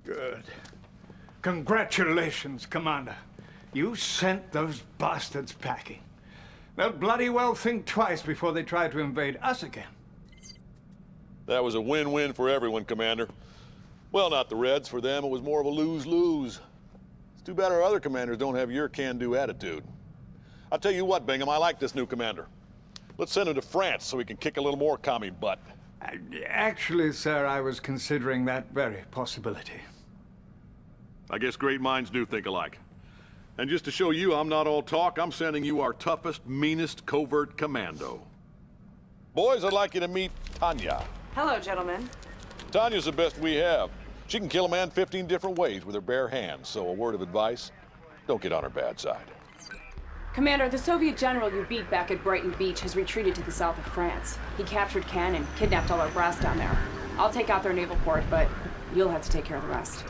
Good. Congratulations, Commander. You sent those bastards packing. They'll bloody well think twice before they try to invade us again. That was a win-win for everyone, Commander. Well, not the Reds. For them, it was more of a lose-lose. It's too bad our other commanders don't have your can-do attitude. I'll tell you what, Bingham, I like this new commander. Let's send him to France so he can kick a little more commie butt. Actually, sir, I was considering that very possibility. I guess great minds do think alike. And just to show you I'm not all talk, I'm sending you our toughest, meanest covert commando. Boys, I'd like you to meet Tanya. Hello, gentlemen. Tanya's the best we have. She can kill a man 15 different ways with her bare hands, so a word of advice, don't get on her bad side. Commander, the Soviet general you beat back at Brighton Beach has retreated to the south of France. He captured Cannes and kidnapped all our brass down there. I'll take out their naval port, but you'll have to take care of the rest.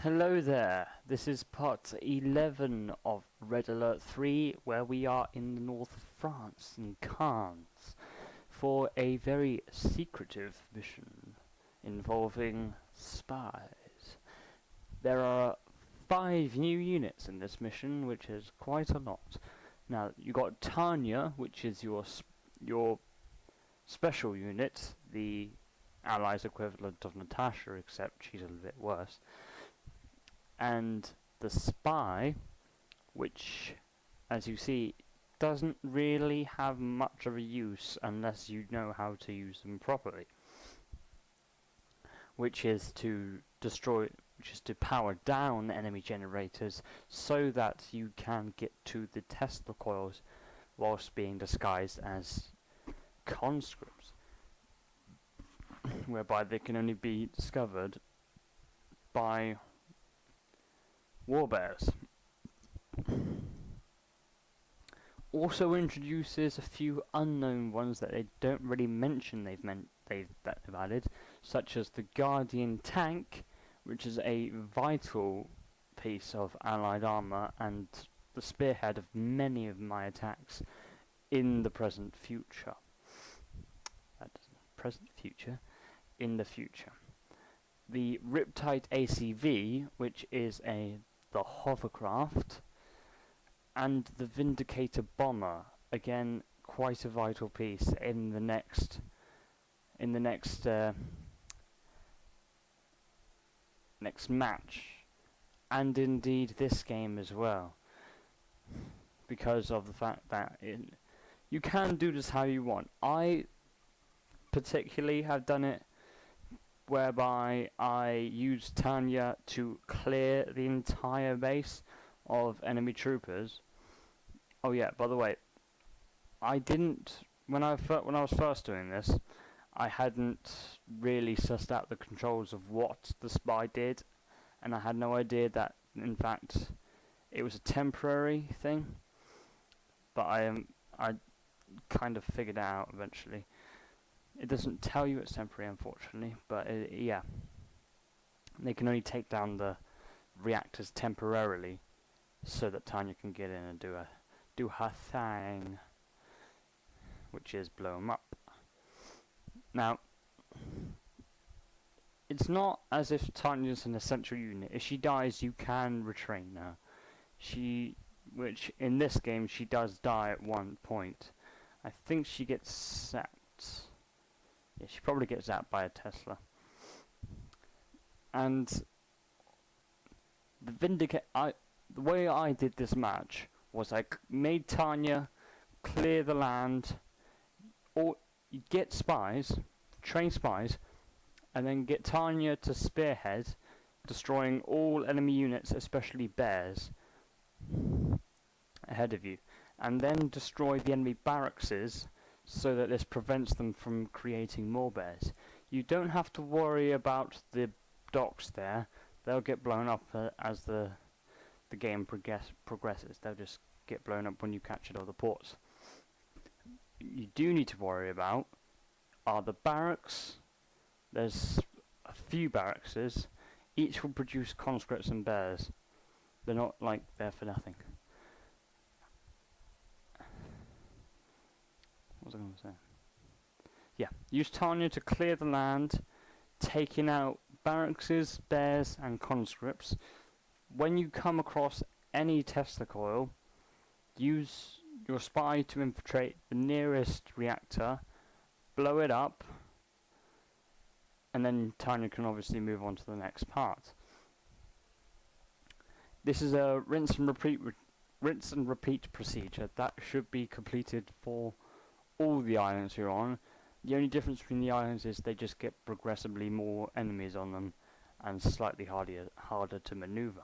Hello there, this is part 11 of Red Alert 3, where we are in the north of France, in Cannes, for a very secretive mission involving spies. There are 5 new units in this mission, which is quite a lot. Now, you got Tanya, which is your special unit, the Allies' equivalent of Natasha, except she's a little bit worse. And the spy, which, as you see, doesn't really have much of a use unless you know how to use them properly, which is to power down enemy generators so that you can get to the Tesla coils whilst being disguised as conscripts, whereby they can only be discovered by warbears. Also introduces a few unknown ones that they don't really mention they've added, such as the Guardian tank, which is a vital piece of Allied armor and the spearhead of many of my attacks in the present future. In the future. The Riptide ACV, which is the hovercraft, and the Vindicator bomber, again quite a vital piece in the next match, and indeed this game as well, because of the fact that you can do this how you want. I particularly have done it whereby I used Tanya to clear the entire base of enemy troopers. Oh yeah, by the way, I didn't, when I was first doing this, I hadn't really sussed out the controls of what the spy did, and I had no idea that, in fact, it was a temporary thing, but I kind of figured it out eventually. It doesn't tell you it's temporary, unfortunately, but yeah, they can only take down the reactors temporarily, so that Tanya can get in and do her thing, which is blow them up. Now, it's not as if Tanya's an essential unit. If she dies, you can retrain her. Which in this game she does die at one point. I think she gets zapped. Yeah, she probably gets zapped by a Tesla. And the way I did this match was I made Tanya clear the land, or you get spies, train spies, and then get Tanya to spearhead, destroying all enemy units, especially bears, ahead of you, and then destroy the enemy barracks so that this prevents them from creating more bears. You don't have to worry about the docks there. They'll get blown up as the game progresses. They'll just get blown up when you capture all the ports. You do need to worry about are the barracks. There's a few barracks. Each will produce conscripts and bears. They're not like there for nothing. What was I going to say? Yeah, use Tanya to clear the land, taking out barracks, bears, and conscripts. When you come across any Tesla coil, use your spy to infiltrate the nearest reactor, blow it up, and then Tanya can obviously move on to the next part. This is a rinse and repeat procedure that should be completed for all the islands you're on. The only difference between the islands is they just get progressively more enemies on them and slightly harder to maneuver.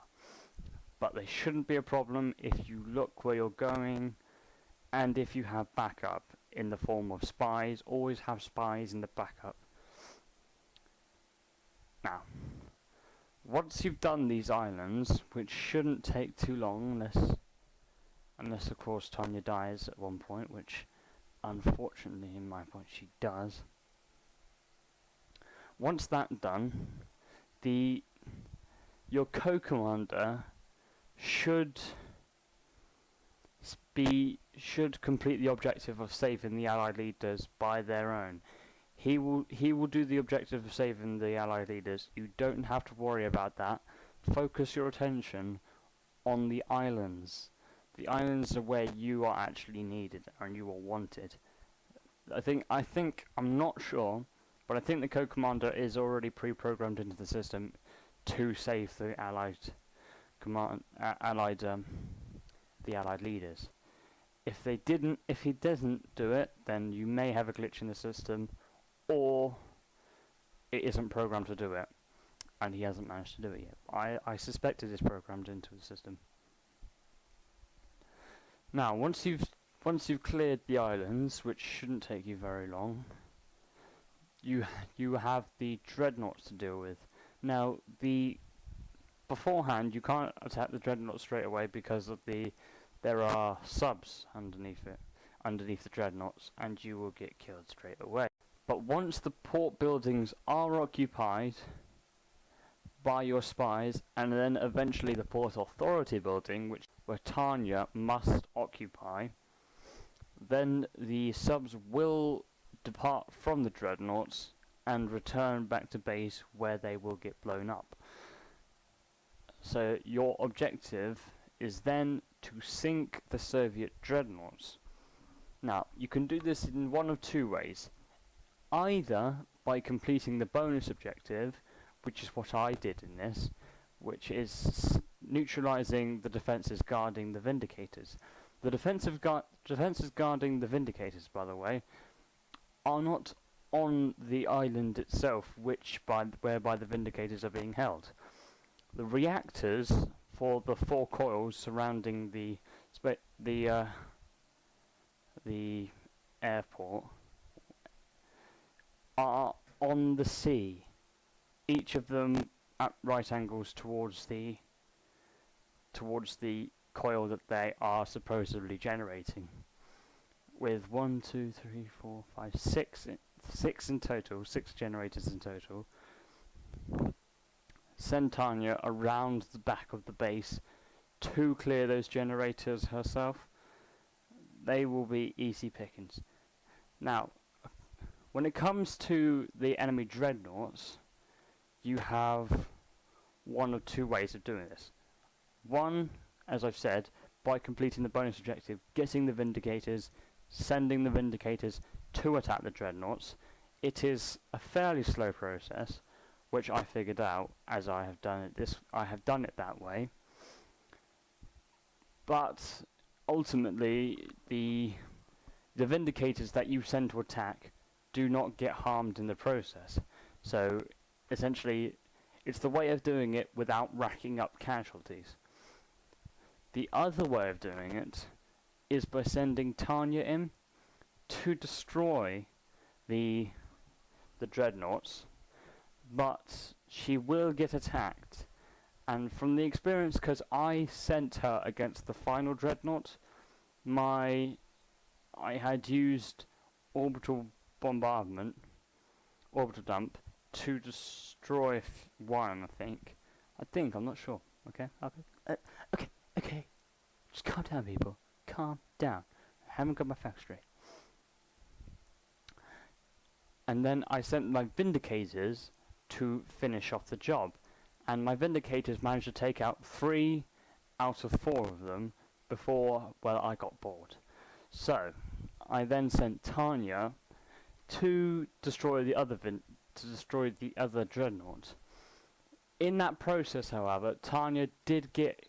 But they shouldn't be a problem if you look where you're going and if you have backup in the form of spies. Always have spies in the backup. Now, once you've done these islands, which shouldn't take too long unless of course Tanya dies at one point, which unfortunately in my point she does. Once that's done, your co-commander should complete the objective of saving the Allied leaders by their own. He will do the objective of saving the Allied leaders. You don't have to worry about that. Focus your attention on the islands. The islands are where you are actually needed and you are wanted. I'm not sure, but I think the co-commander is already pre-programmed into the system to save the Allied leaders. If he doesn't do it, then you may have a glitch in the system, or it isn't programmed to do it, and he hasn't managed to do it yet. I suspect it is programmed into the system. Now, once you've cleared the islands, which shouldn't take you very long, you have the dreadnoughts to deal with. Now, beforehand you can't attack the dreadnought straight away because of there are subs underneath the dreadnoughts, and you will get killed straight away. But once the port buildings are occupied by your spies, and then eventually the Port Authority building, where Tanya must occupy, then the subs will depart from the dreadnoughts and return back to base, where they will get blown up. So your objective is then to sink the Soviet dreadnoughts. Now, you can do this in one of two ways. Either by completing the bonus objective, which is what I did in this, which is neutralizing the defenses guarding the Vindicators. The defenses guarding the Vindicators, by the way, are not on the island itself, whereby the Vindicators are being held. The reactors for the 4 coils surrounding the airport are on the sea, each of them at right angles towards the coil that they are supposedly generating. With 1, 2, 3, 4, 5, 6 in total, 6 generators in total. Send Tanya around the back of the base to clear those generators herself. They will be easy pickings. Now, when it comes to the enemy dreadnoughts, you have one of two ways of doing this. One, as I've said, by completing the bonus objective, getting the Vindicators, sending the Vindicators to attack the dreadnoughts. It is a fairly slow process, which I figured out as I have done it. I have done it that way. But ultimately, the Vindicators that you send to attack do not get harmed in the process. So essentially, it's the way of doing it without racking up casualties. The other way of doing it is by sending Tanya in to destroy the dreadnoughts, but she will get attacked. And from the experience, because I sent her against the final dreadnought, I had used orbital bombardment, orbital dump, to destroy one, I think, I'm not sure. Okay, okay. Just calm down, people. Calm down. I haven't got my facts straight. And then I sent my Vindicators to finish off the job. And my Vindicators managed to take out 3 out of 4 of them before, well, I got bored. So, I then sent Tanya to destroy the other dreadnought. In that process, however, Tanya did get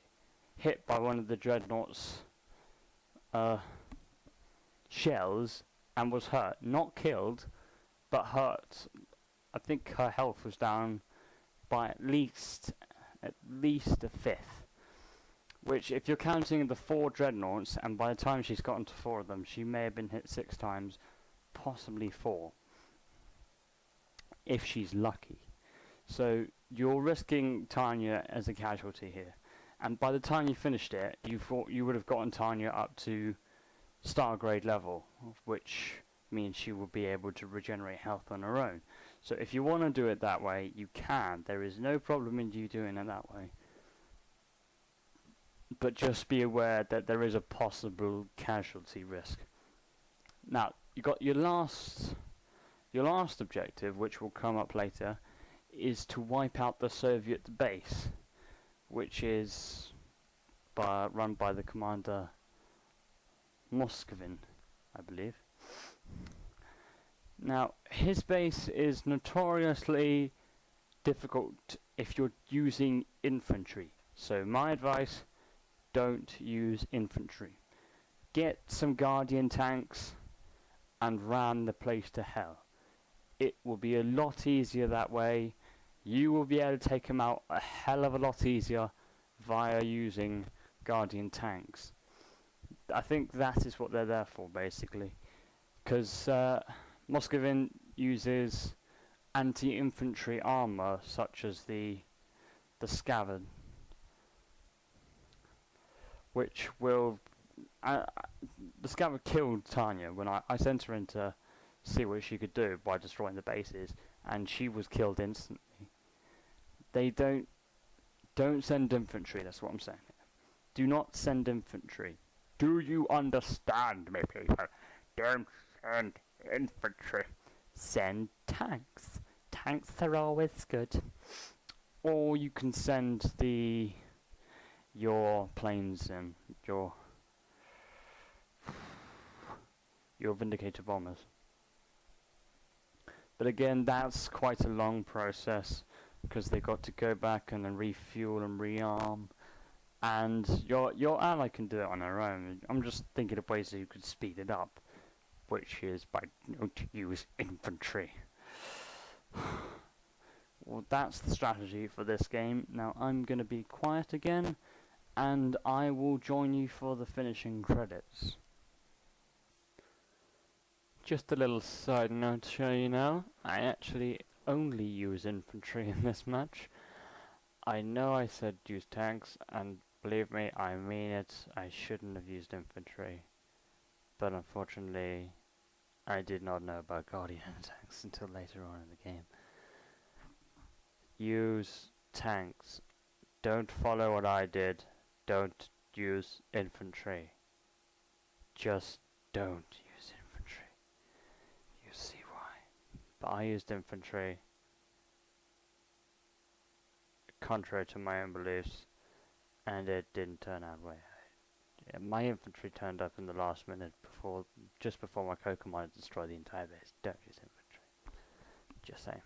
hit by one of the dreadnought's shells and was hurt. Not killed, but hurt. I think her health was down by at least a fifth. Which, if you're counting the 4 dreadnoughts, and by the time she's gotten to 4 of them, she may have been hit 6 times, possibly 4, if she's lucky. So you're risking Tanya as a casualty here. And by the time you finished it, you thought you would have gotten Tanya up to star grade level, which means she will be able to regenerate health on her own. So if you want to do it that way, you can. There is no problem in you doing it that way. But just be aware that there is a possible casualty risk. Now, you got your last objective, which will come up later, is to wipe out the Soviet base, which is run by the commander Moskvin, I believe. Now, his base is notoriously difficult if you're using infantry. So my advice, don't use infantry. Get some Guardian tanks and ram the place to hell. It will be a lot easier that way. You will be able to take them out a hell of a lot easier via using Guardian tanks. I think that is what they're there for, basically. Because Moskvin uses anti-infantry armor, such as the Scabbard, which will... the Scabbard killed Tanya when I sent her in to see what she could do by destroying the bases, and she was killed instantly. They don't send infantry, that's what I'm saying. Do not send infantry. Do you understand me, people? Don't send infantry. Send tanks. Tanks are always good. Or you can send your planes and your Vindicator bombers. But again, that's quite a long process, because they got to go back and then refuel and rearm. And your ally can do it on her own. I'm just thinking of ways that you could speed it up, which is by don't use infantry. Well, that's the strategy for this game. Now I'm going to be quiet again, and I will join you for the finishing credits. Just a little side note to show you now. I actually only use infantry in this match. I know I said use tanks, and Believe me, I mean it. I shouldn't have used infantry. But unfortunately, I did not know about Guardian tanks until later on in the game. Use tanks. Don't follow what I did. Don't use infantry. Just don't use infantry. You see why. But I used infantry, contrary to my own beliefs, and it didn't turn out well. My infantry turned up in the last minute just before my Kokomon had destroyed the entire base. Don't use infantry. Just saying.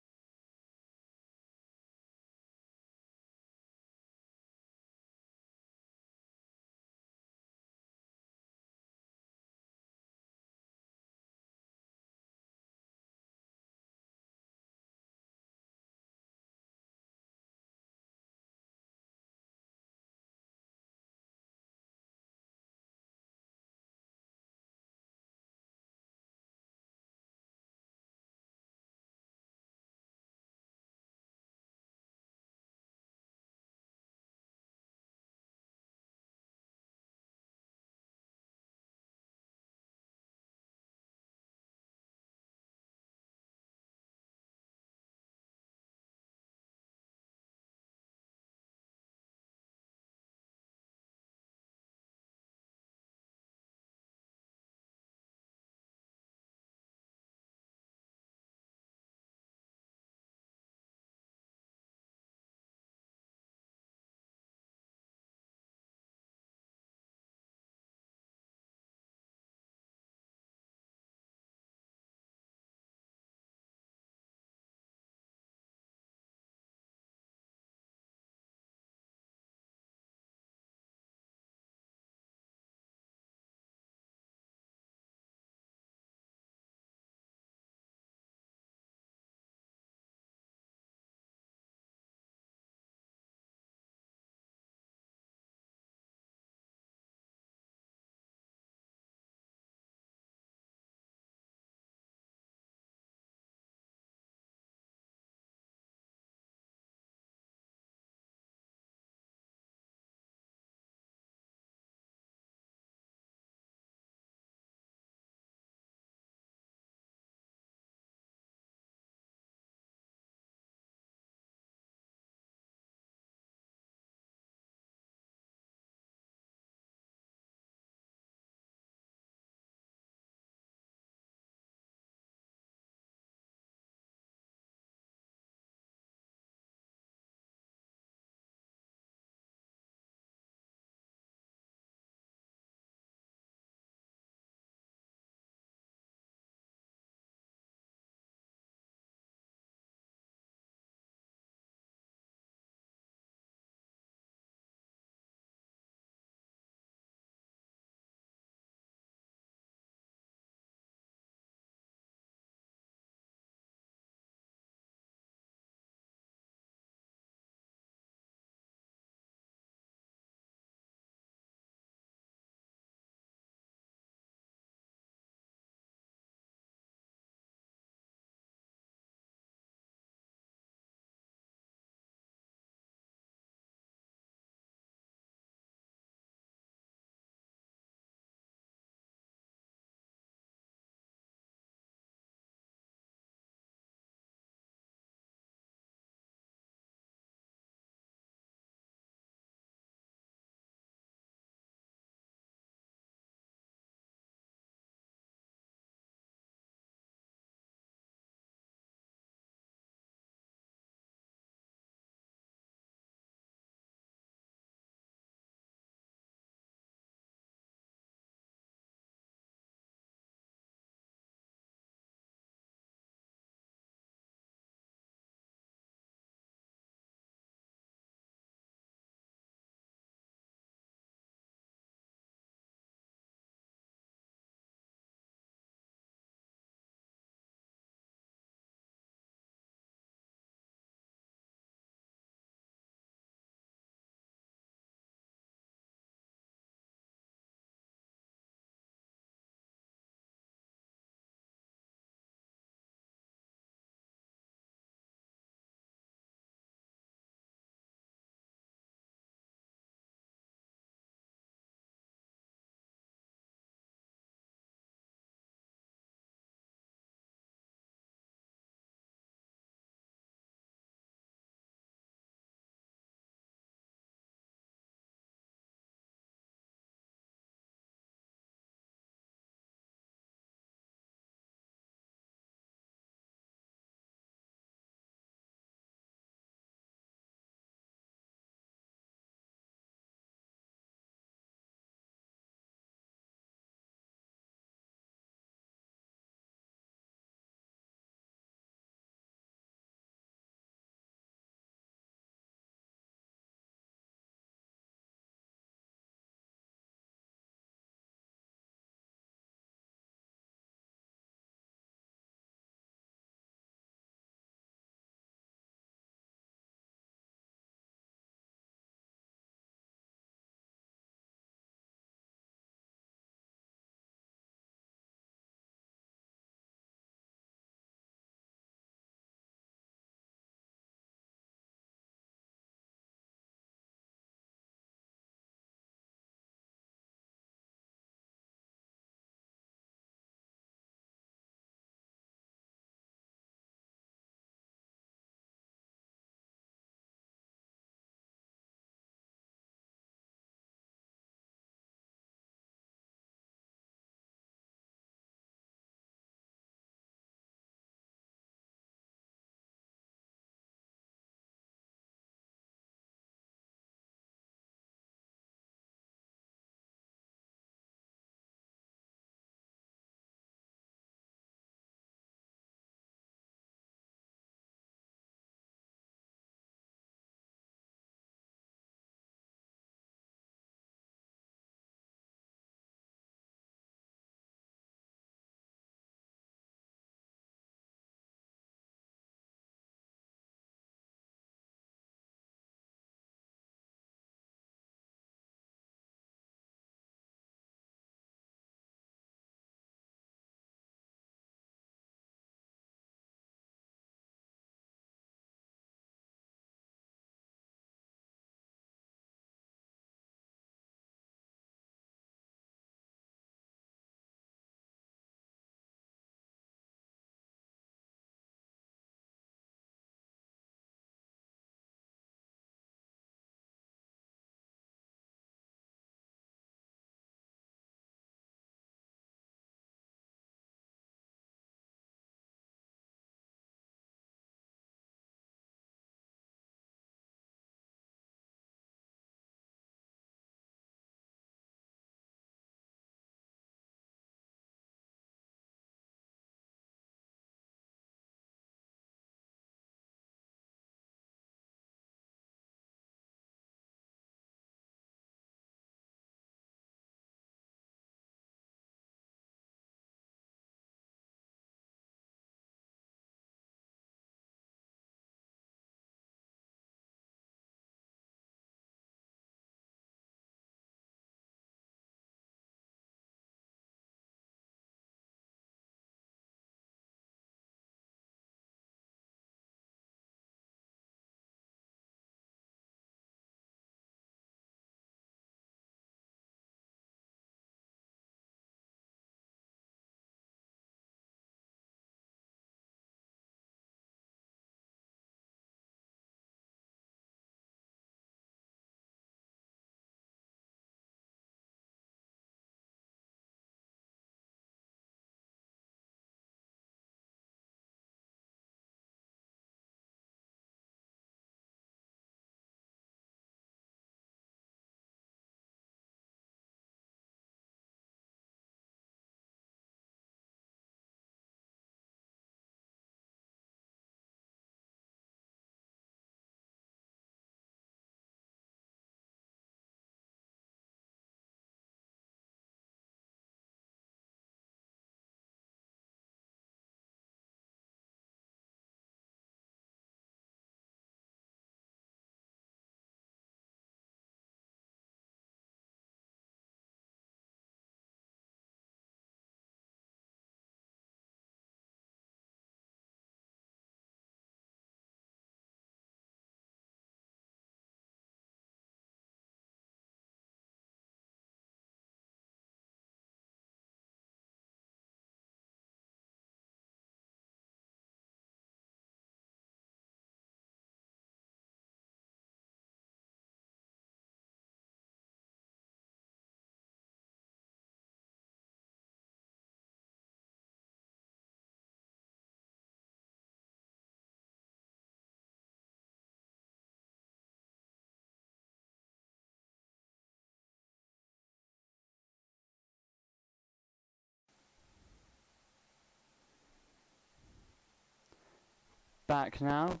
back now,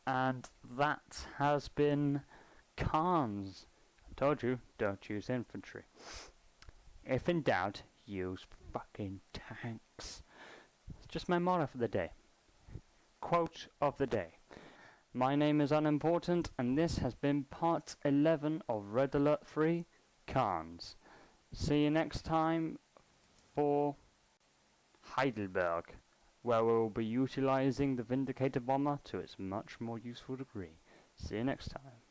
and that has been Khans. I told you, don't use infantry. If in doubt, use fucking tanks. It's just my motto for the day. Quote of the day. My name is Unimportant, and this has been part 11 of Red Alert 3 Khans. See you next time for Heidelberg, where we will be utilizing the Vindicator bomber to its much more useful degree. See you next time.